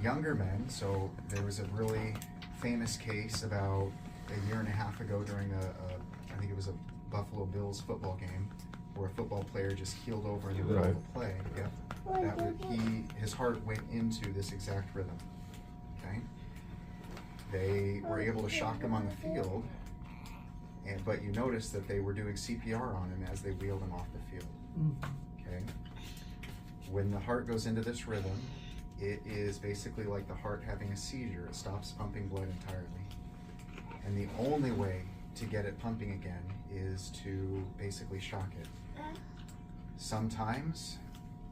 younger men, so there was a really famous case about a year and a half ago during I think it was a Buffalo Bills football game, where a football player just keeled over in the middle of a play. Yep. His heart went into this exact rhythm. Okay. They were able to shock him on the field, but you notice that they were doing CPR on him as they wheeled him off the field. Okay. When the heart goes into this rhythm, it is basically like the heart having a seizure. It stops pumping blood entirely. And the only way to get it pumping again is to basically shock it. Sometimes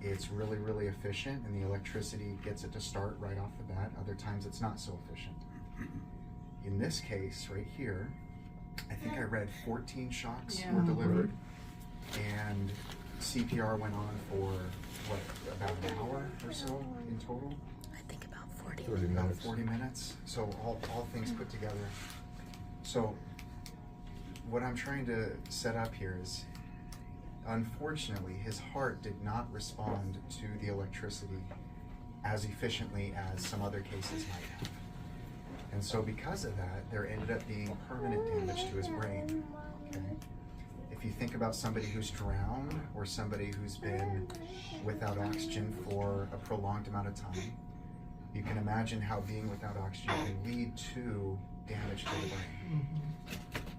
it's really, really efficient and the electricity gets it to start right off the bat. Other times it's not so efficient. In this case right here, I think I read 14 shocks were delivered, and CPR went on for about an hour or so in total? I think about 40 minutes. About 40 minutes. So all things put together. So what I'm trying to set up here is, unfortunately, his heart did not respond to the electricity as efficiently as some other cases might have. And so because of that, there ended up being permanent damage to his brain. Okay? If you think about somebody who's drowned or somebody who's been without oxygen for a prolonged amount of time, you can imagine how being without oxygen can lead to damage to the brain.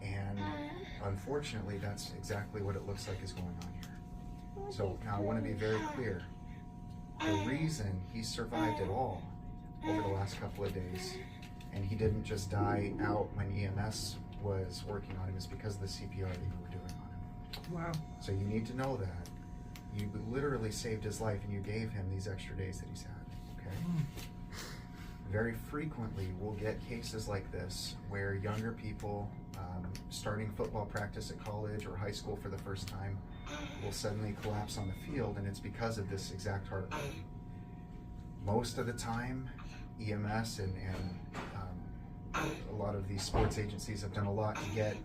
And unfortunately, that's exactly what it looks like is going on here. So now I want to be very clear. The reason he survived at all over the last couple of days, and he didn't just die out when EMS was working on him, is because of the CPR that you were doing on him. Wow. So you need to know that. You literally saved his life and you gave him these extra days that he's had, okay? Very frequently we'll get cases like this where younger people starting football practice at college or high school for the first time will suddenly collapse on the field, and it's because of this exact heart rate. Most of the time, EMS and a lot of these sports agencies have done a lot to get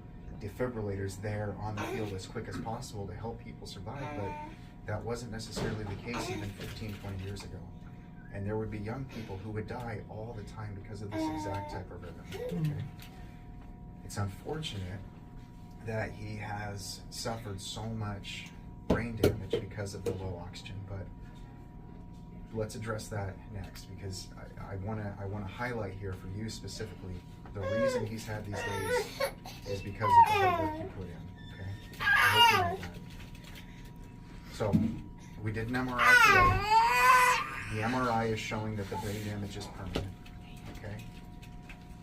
defibrillators there on the field as quick as possible to help people survive, but that wasn't necessarily the case even 15, 20 years ago. And there would be young people who would die all the time because of this exact type of rhythm. Okay? It's unfortunate that he has suffered so much brain damage because of the low oxygen, but let's address that next, because I want to highlight here for you specifically, the reason he's had these days is because of the hard work you put in. Okay, I hope you know that. So we did an MRI today. The MRI is showing that the brain damage is permanent. Okay.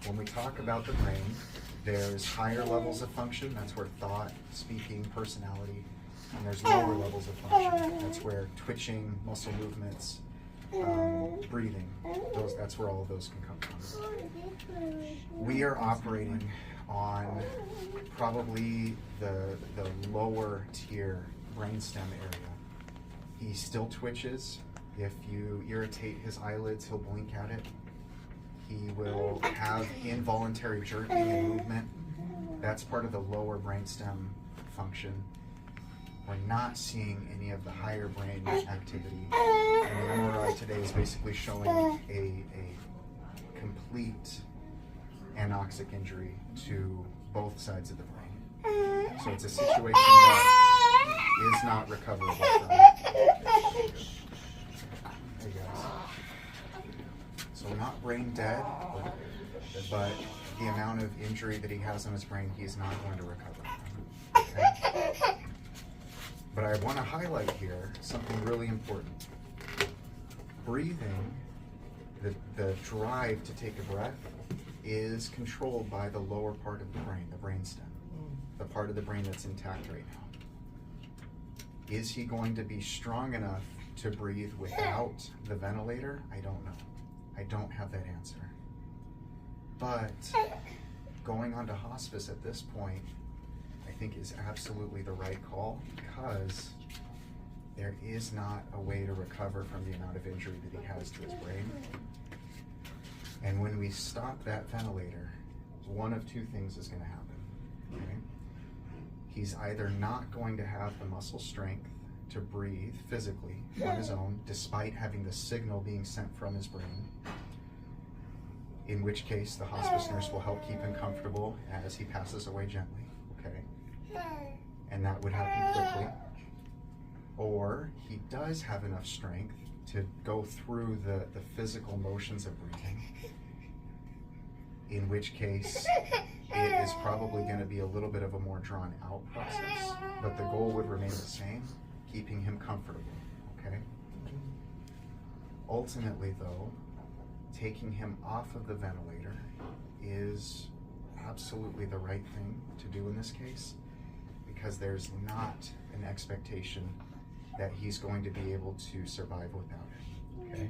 When we talk about the brain, there's higher levels of function. That's where thought, speaking, personality, and there's lower levels of function. That's where twitching, muscle movements, breathing, that's where all of those can come from. We are operating on probably the lower tier brainstem area. He still twitches. If you irritate his eyelids, he'll blink at it. He will have involuntary jerking and movement. That's part of the lower brainstem function. We're not seeing any of the higher brain activity. And the MRI today is basically showing a complete anoxic injury to both sides of the brain. So it's a situation that is not recoverable from it. Hey guys. So not brain dead, but the amount of injury that he has on his brain, he is not going to recover from. Okay? But I want to highlight here something really important. Breathing, the drive to take a breath, is controlled by the lower part of the brain, the brainstem, the part of the brain that's intact right now. Is he going to be strong enough to breathe without the ventilator? I don't know. I don't have that answer. But going on to hospice at this point, I think is absolutely the right call, because there is not a way to recover from the amount of injury that he has to his brain. And when we stop that ventilator, one of two things is going to happen. Okay? He's either not going to have the muscle strength to breathe physically on his own, despite having the signal being sent from his brain, in which case the hospice nurse will help keep him comfortable as he passes away gently, okay? And that would happen quickly. Or he does have enough strength to go through the physical motions of breathing, in which case it is probably going to be a little bit of a more drawn out process, but the goal would remain the same, keeping him comfortable, okay? Ultimately though, taking him off of the ventilator is absolutely the right thing to do in this case, because there's not an expectation that he's going to be able to survive without it, okay?